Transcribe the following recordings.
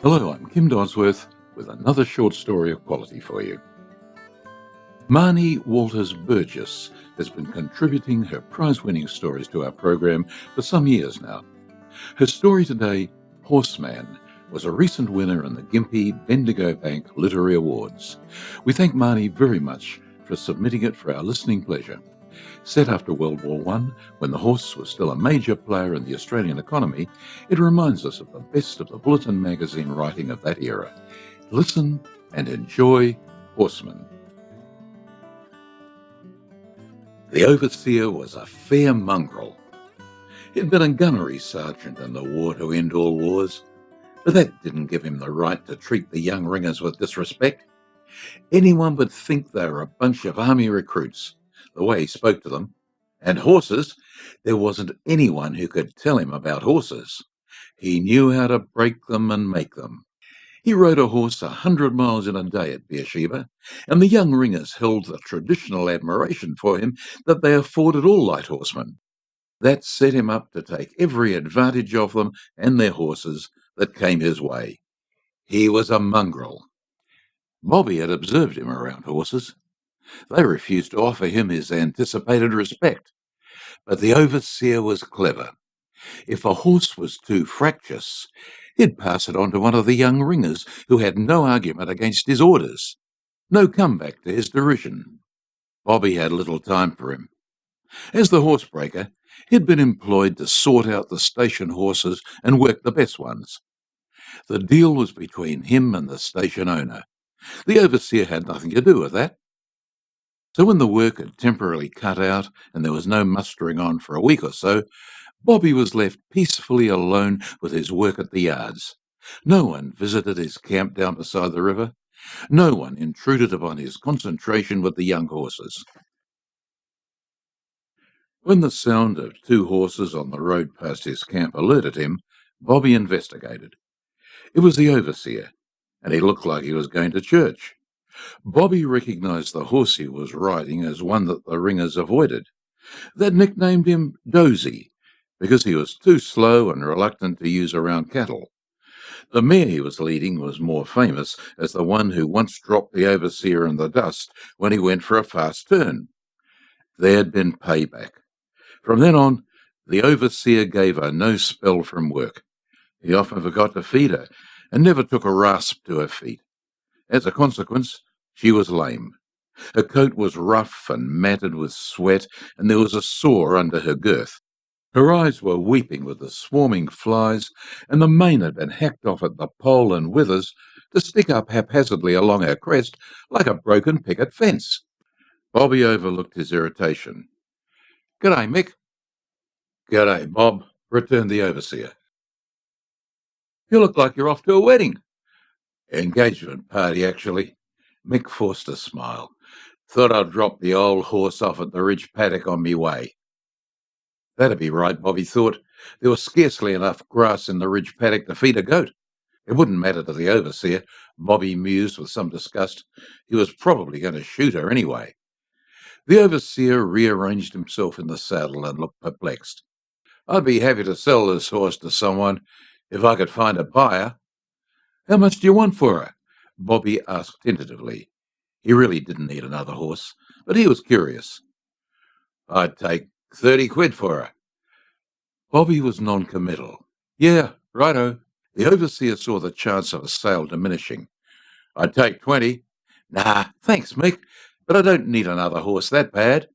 Hello, I'm Kim Dodsworth with another short story of quality for you. Marnie Walters-Burgess has been contributing her prize-winning stories to our program for some years now. Her story today, Horseman, was a recent winner in the Gympie Bendigo Bank Literary Awards. We thank Marnie very much for submitting it for our listening pleasure. Set after World War I, when the horse was still a major player in the Australian economy, it reminds us of the best of the Bulletin magazine writing of that era. Listen and enjoy Horseman. The overseer was a fair mongrel. He'd been a gunnery sergeant in the war to end all wars, but that didn't give him the right to treat the young ringers with disrespect. Anyone would think they were a bunch of army recruits, the way he spoke to them. And horses, there wasn't anyone who could tell him about horses. He knew how to break them and make them. He rode a horse 100 miles in a day at Beersheba, and the young ringers held the traditional admiration for him that they afforded all light horsemen. That set him up to take every advantage of them and their horses that came his way. He was a mongrel. Bobby had observed him around horses. They refused to offer him his anticipated respect. But the overseer was clever. If a horse was too fractious, he'd pass it on to one of the young ringers who had no argument against his orders, no comeback to his derision. Bobby had little time for him. As the horsebreaker, he'd been employed to sort out the station horses and work the best ones. The deal was between him and the station owner. The overseer had nothing to do with that. So when the work had temporarily cut out and there was no mustering on for a week or so, Bobby was left peacefully alone with his work at the yards. No one visited his camp down beside the river. No one intruded upon his concentration with the young horses. When the sound of two horses on the road past his camp alerted him, Bobby investigated. It was the overseer, and he looked like he was going to church. Bobby recognized the horse he was riding as one that the ringers avoided. They'd nicknamed him Dozy, because he was too slow and reluctant to use around cattle. The mare he was leading was more famous as the one who once dropped the overseer in the dust when he went for a fast turn. There had been payback. From then on, the overseer gave her no spell from work. He often forgot to feed her and never took a rasp to her feet. As a consequence, she was lame. Her coat was rough and matted with sweat, and there was a sore under her girth. Her eyes were weeping with the swarming flies, and the mane had been hacked off at the poll and withers to stick up haphazardly along her crest like a broken picket fence. Bobby overlooked his irritation. "G'day, Mick." "G'day, Bob," returned the overseer. "You look like you're off to a wedding." "Engagement party, actually." Mick forced a smile. "Thought I'd drop the old horse off at the ridge paddock on me way." That'd be right, Bobby thought. There was scarcely enough grass in the ridge paddock to feed a goat. It wouldn't matter to the overseer, Bobby mused with some disgust. He was probably going to shoot her anyway. The overseer rearranged himself in the saddle and looked perplexed. "I'd be happy to sell this horse to someone if I could find a buyer." "How much do you want for her?" Bobby asked tentatively. He really didn't need another horse, but he was curious. "I'd take 30 quid for her." Bobby was non-committal. "Yeah, righto." The overseer saw the chance of a sale diminishing. "I'd take 20. "Nah, thanks, Mick, but I don't need another horse that bad."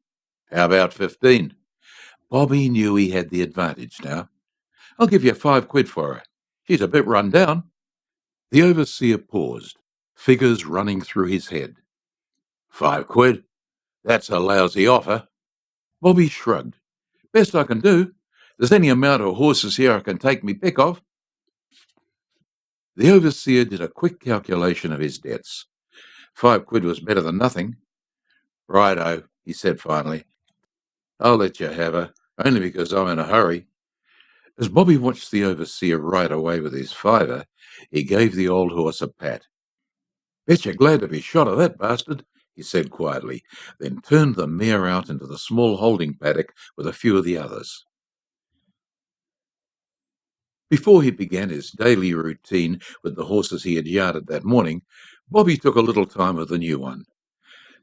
"How about 15? Bobby knew he had the advantage now. "I'll give you 5 quid for her. She's a bit run down." The overseer paused, figures running through his head. 5 quid? That's a lousy offer." Bobby shrugged. "Best I can do. There's any amount of horses here I can take me pick of." The overseer did a quick calculation of his debts. 5 quid was better than nothing. "Righto," he said finally. "I'll let you have her, only because I'm in a hurry." As Bobby watched the overseer ride away with his fiver, he gave the old horse a pat. "Bet you're glad to be shot of that bastard," he said quietly, then turned the mare out into the small holding paddock with a few of the others. Before he began his daily routine with the horses he had yarded that morning, Bobby took a little time with the new one.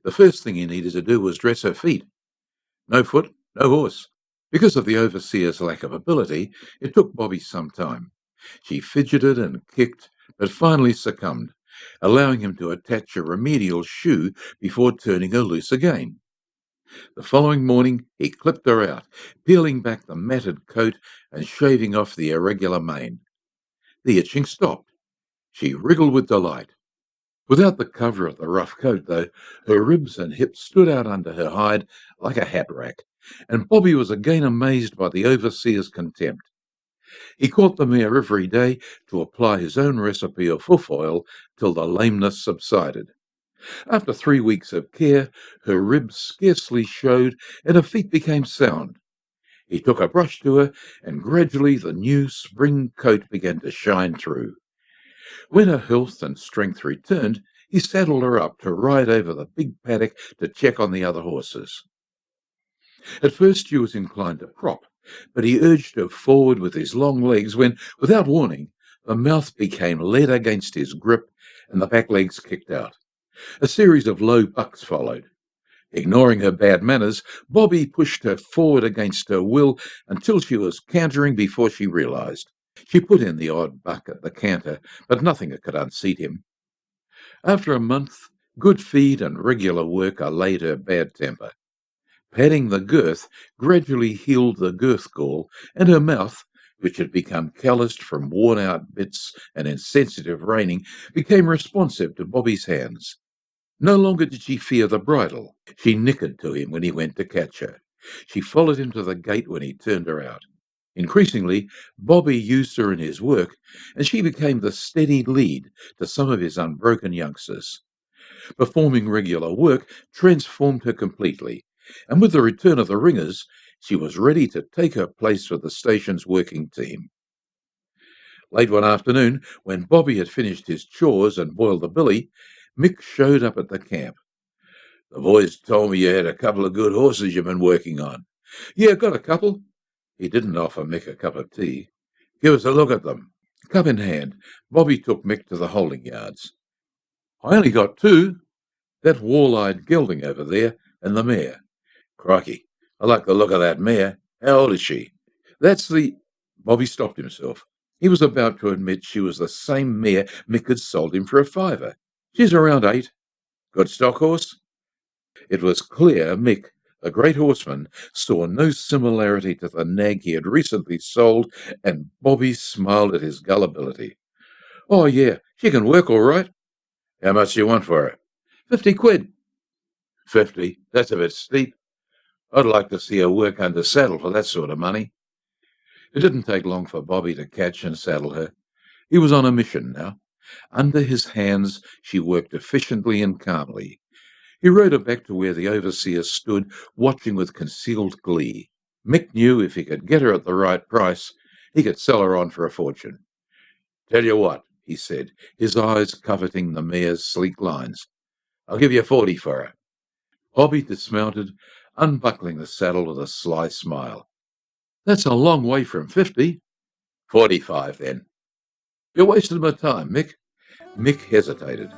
The first thing he needed to do was dress her feet. No foot, no horse. Because of the overseer's lack of ability, it took Bobby some time. She fidgeted and kicked, but finally succumbed, allowing him to attach a remedial shoe before turning her loose again. The following morning he clipped her out, peeling back the matted coat and shaving off the irregular mane. The itching stopped. She wriggled with delight. Without the cover of the rough coat, though, her ribs and hips stood out under her hide like a hat rack, and Bobby was again amazed by the overseer's contempt. He caught the mare every day to apply his own recipe of hoof oil till the lameness subsided. After 3 weeks of care, her ribs scarcely showed and her feet became sound. He took a brush to her, and gradually the new spring coat began to shine through. When her health and strength returned, he saddled her up to ride over the big paddock to check on the other horses. At first she was inclined to prop, but he urged her forward with his long legs when, without warning, the mouth became lead against his grip and the back legs kicked out. A series of low bucks followed. Ignoring her bad manners, Bobby pushed her forward against her will until she was cantering before she realized. She put in the odd buck at the canter, but nothing could unseat him. After a month, good feed and regular work allayed her bad temper. Padding the girth gradually healed the girth gall, and her mouth, which had become calloused from worn-out bits and insensitive reining, became responsive to Bobby's hands. No longer did she fear the bridle. She nickered to him when he went to catch her. She followed him to the gate when he turned her out. Increasingly, Bobby used her in his work, and she became the steady lead to some of his unbroken youngsters. Performing regular work transformed her completely, and with the return of the ringers, she was ready to take her place with the station's working team. Late one afternoon, when Bobby had finished his chores and boiled the billy, Mick showed up at the camp. "The boys told me you had a couple of good horses you've been working on." "Yeah, got a couple." He didn't offer Mick a cup of tea. "Give us a look at them." Cup in hand, Bobby took Mick to the holding yards. "I only got 2. That wall-eyed gelding over there and the mare." "Crikey, I like the look of that mare. How old is she?" "That's the—" Bobby stopped himself. He was about to admit she was the same mare Mick had sold him for a $5. "She's around 8. "Good stock horse?" It was clear Mick, the great horseman, saw no similarity to the nag he had recently sold, and Bobby smiled at his gullibility. "Oh, yeah, she can work all right." "How much do you want for her?" £50. "50? That's a bit steep. I'd like to see her work under saddle for that sort of money." It didn't take long for Bobby to catch and saddle her. He was on a mission now. Under his hands she worked efficiently and calmly. He rode her back to where the overseer stood, watching with concealed glee. Mick knew if he could get her at the right price, he could sell her on for a fortune. "Tell you what," he said, his eyes coveting the mare's sleek lines. "I'll give you 40 for her." Bobby dismounted, unbuckling the saddle with a sly smile. "That's a long way from 50. "45, then." "You're wasting my time, Mick." Mick hesitated.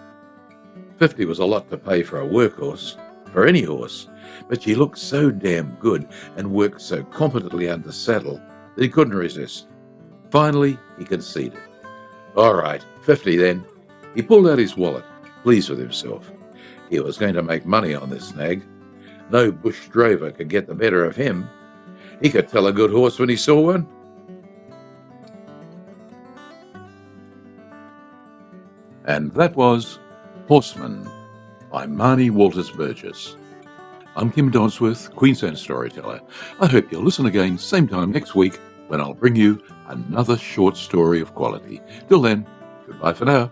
50 was a lot to pay for a workhorse, for any horse, but she looked so damn good and worked so competently under saddle that he couldn't resist. Finally, he conceded. "All right, 50 then." He pulled out his wallet, pleased with himself. He was going to make money on this nag. No bush drover could get the better of him. He could tell a good horse when he saw one. And that was Horseman by Marnie Walters-Burgess. I'm Kim Dodsworth, Queensland storyteller. I hope you'll listen again same time next week when I'll bring you another short story of quality. Till then, goodbye for now.